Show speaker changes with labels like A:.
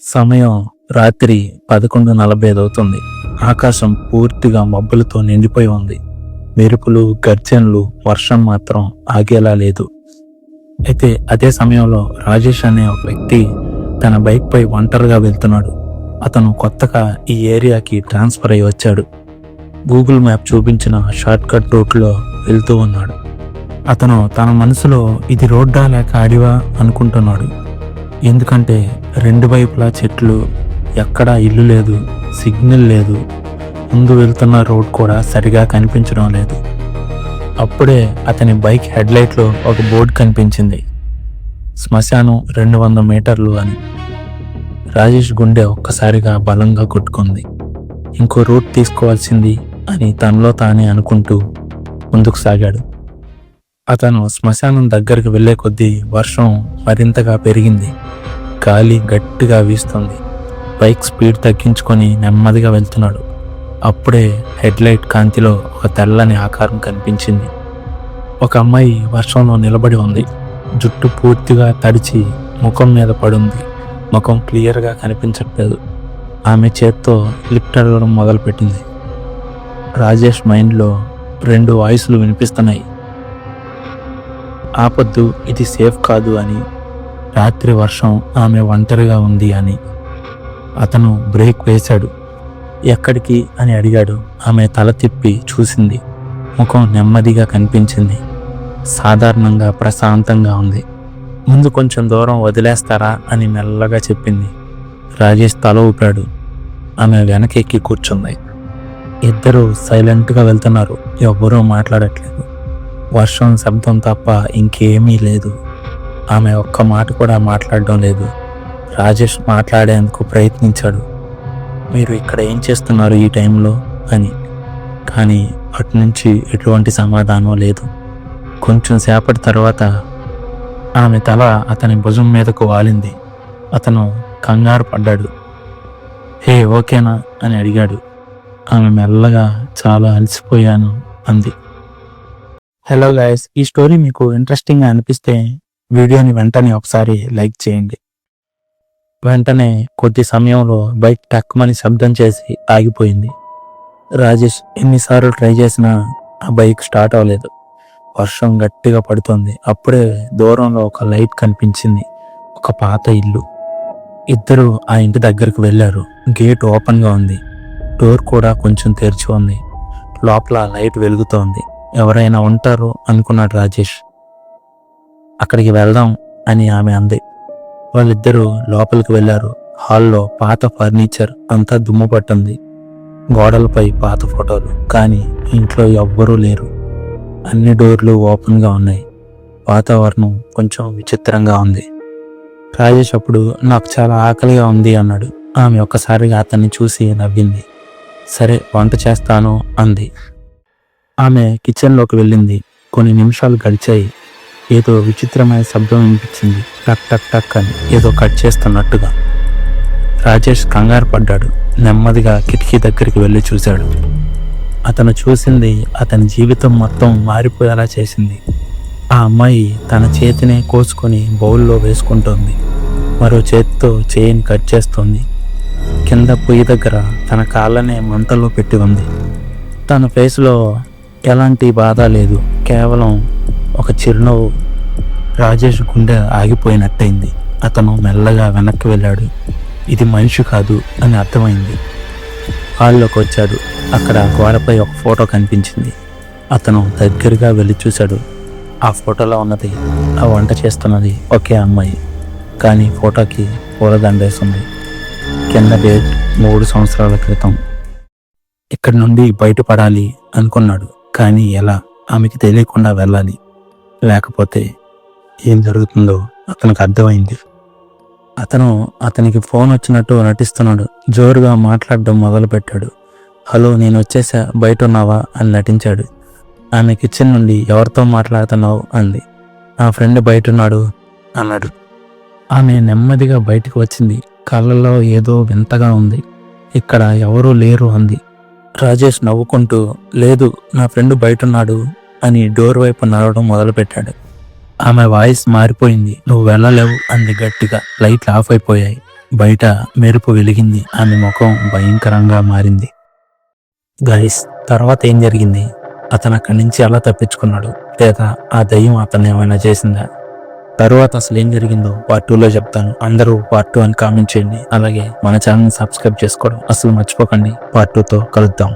A: సమయం రాత్రి 11:45 అవుతుంది. ఆకాశం పూర్తిగా మబ్బులతో నిండిపోయి ఉంది. మెరుపులు, గర్జనలు, వర్షం మాత్రం ఆగేలా లేదు. అయితే అదే సమయంలో రాజేష్ అనే ఒక వ్యక్తి తన బైక్ పై ఒంటరిగా వెళ్తున్నాడు. అతను కొత్తగా ఈ ఏరియాకి ట్రాన్స్ఫర్ అయి వచ్చాడు. గూగుల్ మ్యాప్ చూపించిన షార్ట్ కట్ రూట్లో వెళ్తూ ఉన్నాడు. అతను తన మనసులో ఇది రోడ్డా లేక అడివా అనుకుంటున్నాడు. ఎందుకంటే రెండు వైపులా చెట్లు, ఎక్కడా ఇల్లు లేదు, సిగ్నల్ లేదు, ముందు వెళ్తున్న రోడ్ కూడా సరిగా కనిపించడం లేదు. అప్పుడే అతని బైక్ హెడ్లైట్లో ఒక బోర్డు కనిపించింది, శ్మశానం 200 మీటర్లు అని. రాజేష్ గుండె ఒక్కసారిగా బలంగా కొట్టుకుంది. ఇంకో రూట్ తీసుకోవాల్సింది అని తనలో తానే అనుకుంటూ ముందుకు సాగాడు. అతను శ్మశానం దగ్గరికి వెళ్లే కొద్దీ వర్షం మరింతగా పెరిగింది. గాలి గట్టిగా వీస్తుంది. బైక్ స్పీడ్ తగ్గించుకొని నెమ్మదిగా వెళ్తున్నాడు. అప్పుడే హెడ్లైట్ కాంతిలో ఒక తెల్లని ఆకారం కనిపించింది. ఒక అమ్మాయి వర్షంలో నిలబడి ఉంది. జుట్టు పూర్తిగా తడిచి ముఖం మీద పడుంది. ముఖం క్లియర్గా కనిపించట్లేదు. ఆమె చేత్తో లిఫ్ట్ అడగడం మొదలుపెట్టింది. రాజేష్ మైండ్లో 2 వాయిస్లు వినిపిస్తున్నాయి. ఆపద్దు, ఇది సేఫ్ కాదు అని. రాత్రి వర్షం, ఆమె ఒంటరిగా ఉంది అని. అతను బ్రేక్ వేశాడు. ఎక్కడికి అని అడిగాడు. ఆమె తల తిప్పి చూసింది. ముఖం నెమ్మదిగా కనిపించింది. సాధారణంగా ప్రశాంతంగా ఉంది. ముందు కొంచెం దూరం వదిలేస్తారా అని మెల్లగా చెప్పింది. రాజేష్ తల ఊపాడు. ఆమె వెనకెక్కి కూర్చుంది. ఇద్దరు సైలెంట్గా వెళ్తున్నారు. ఎవ్వరూ మాట్లాడట్లేదు. వర్షం శబ్దం తప్ప ఇంకేమీ లేదు. ఆమె ఒక్క మాట కూడా మాట్లాడడం లేదు. రాజేష్ మాట్లాడేందుకు ప్రయత్నించాడు. మీరు ఇక్కడ ఏం చేస్తున్నారు ఈ టైంలో అని. కానీ అటు నుంచి ఎటువంటి సమాధానం లేదు. కొంచెం సేపటి తర్వాత ఆమె తల అతని భుజం మీదకు వాలింది. అతను కంగారు పడ్డాడు. హే, ఓకేనా అని అడిగాడు. ఆమె మెల్లగా చాలా అలసిపోయాను అంది. హలో గైస్, ఈ స్టోరీ మీకు ఇంట్రెస్టింగ్గా అనిపిస్తే వీడియోని వెంటనే ఒకసారి లైక్ చేయండి. వెంటనే కొద్ది సమయంలో బైక్ టక్మని శబ్దం చేసి ఆగిపోయింది. రాజేష్ ఎన్నిసార్లు ట్రై చేసినా ఆ బైక్ స్టార్ట్ అవ్వలేదు. వర్షం గట్టిగా పడుతోంది. అప్పుడే దూరంలో ఒక లైట్ కనిపించింది. ఒక పాత ఇల్లు. ఇద్దరు ఆ ఇంటి దగ్గరకు వెళ్ళారు. గేట్ ఓపెన్గా ఉంది. డోర్ కూడా కొంచెం తెరిచి ఉంది. లోపల లైట్ వెలుగుతోంది. ఎవరైనా ఉంటారు అనుకున్నాడు రాజేష్. అక్కడికి వెళ్దాం అని ఆమె అంది. వాళ్ళిద్దరూ లోపలికి వెళ్ళారు. హాల్లో పాత ఫర్నిచర్ అంతా దుమ్ము పట్టింది. గోడలపై పాత ఫోటోలు. కానీ ఇంట్లో ఎవ్వరూ లేరు. అన్ని డోర్లు ఓపెన్గా ఉన్నాయి. వాతావరణం కొంచెం విచిత్రంగా ఉంది. రాజేష్ అప్పుడు నాకు చాలా ఆకలిగా ఉంది అన్నాడు. ఆమె ఒక్కసారిగా అతన్ని చూసి నవ్వింది. సరే, వంట చేస్తాను అంది. ఆమె కిచెన్లోకి వెళ్ళింది. కొన్ని నిమిషాలు గడిచాయి. ఏదో విచిత్రమైన శబ్దం వినిపించింది. టక్ టక్ టక్ అని, ఏదో కట్ చేస్తున్నట్టుగా. రాజేష్ కంగారు పడ్డాడు. నెమ్మదిగా కిటికీ దగ్గరికి వెళ్ళి చూశాడు. అతను చూసింది అతని జీవితం మొత్తం మారిపోయేలా చేసింది. ఆ అమ్మాయి తన చేతినే కోసుకొని బౌల్లో వేసుకుంటోంది. మరో చేతితో చేయిని కట్ చేస్తోంది. కింద పొయ్యి దగ్గర తన కాళ్ళనే మంటల్లో పెట్టి ఉంది. తన ఫేస్లో ఎలాంటి బాధ లేదు, కేవలం ఒక చిరునవ్వు. రాజేష్ గుండె ఆగిపోయినట్టయింది. అతను మెల్లగా వెనక్కి వెళ్ళాడు. ఇది మనిషి కాదు అని అర్థమైంది. హాల్లోకి వచ్చాడు. అక్కడ గోడపై ఒక ఫోటో కనిపించింది. అతను దగ్గరగా వెళ్ళి చూశాడు. ఆ ఫోటోలో ఉన్నది, ఆ వంట చేస్తున్నది ఒకే అమ్మాయి. కానీ ఫోటోకి పూలదండేస్తుంది. కింద డేట్ 3 సంవత్సరాల క్రితం. ఇక్కడి నుండి బయటపడాలి అనుకున్నాడు. కానీ ఎలా? ఆమెకి తెలియకుండా వెళ్ళాలి. లేకపోతే ఏం జరుగుతుందో అతనికి అర్థమైంది. అతనికి ఫోన్ వచ్చినట్టు నటిస్తున్నాడు. జోరుగా మాట్లాడడం మొదలుపెట్టాడు. హలో, నేను వచ్చేసా, బయట ఉన్నావా అని నటించాడు. ఆమె కిచెన్ నుండి ఎవరితో మాట్లాడుతున్నావు అంది. నా ఫ్రెండ్ బయట ఉన్నాడు అన్నాడు. ఆమె నెమ్మదిగా బయటకు వచ్చింది. కళ్ళల్లో ఏదో వింతగా ఉంది. ఇక్కడ ఎవరూ లేరు అంది. రాజేష్ నవ్వుకుంటూ, లేదు, నా ఫ్రెండ్ బయటున్నాడు అని డోర్ వైపు నడవడం మొదలుపెట్టాడు. ఆమె వాయిస్ మారిపోయింది. నువ్వు వెళ్ళలేవు అంది గట్టిగా. లైట్లు ఆఫ్ అయిపోయాయి. బయట మెరుపు వెలిగింది. ఆమె ముఖం భయంకరంగా మారింది. గైస్, తర్వాత ఏం జరిగింది? అతను అక్కడి నుంచి ఎలా తప్పించుకున్నాడు? లేదా ఆ దయ్యం అతను ఏమైనా చేసిందా? తరువాత అసలు ఏం జరిగిందో పార్ట్ 2లో చెప్తాను. అందరూ పార్ట్ 2 అని కామెంట్ చేయండి. అలాగే మన ఛానల్ సబ్స్క్రైబ్ చేసుకోవడం అసలు మర్చిపోకండి. పార్ట్ 2తో కలుద్దాం.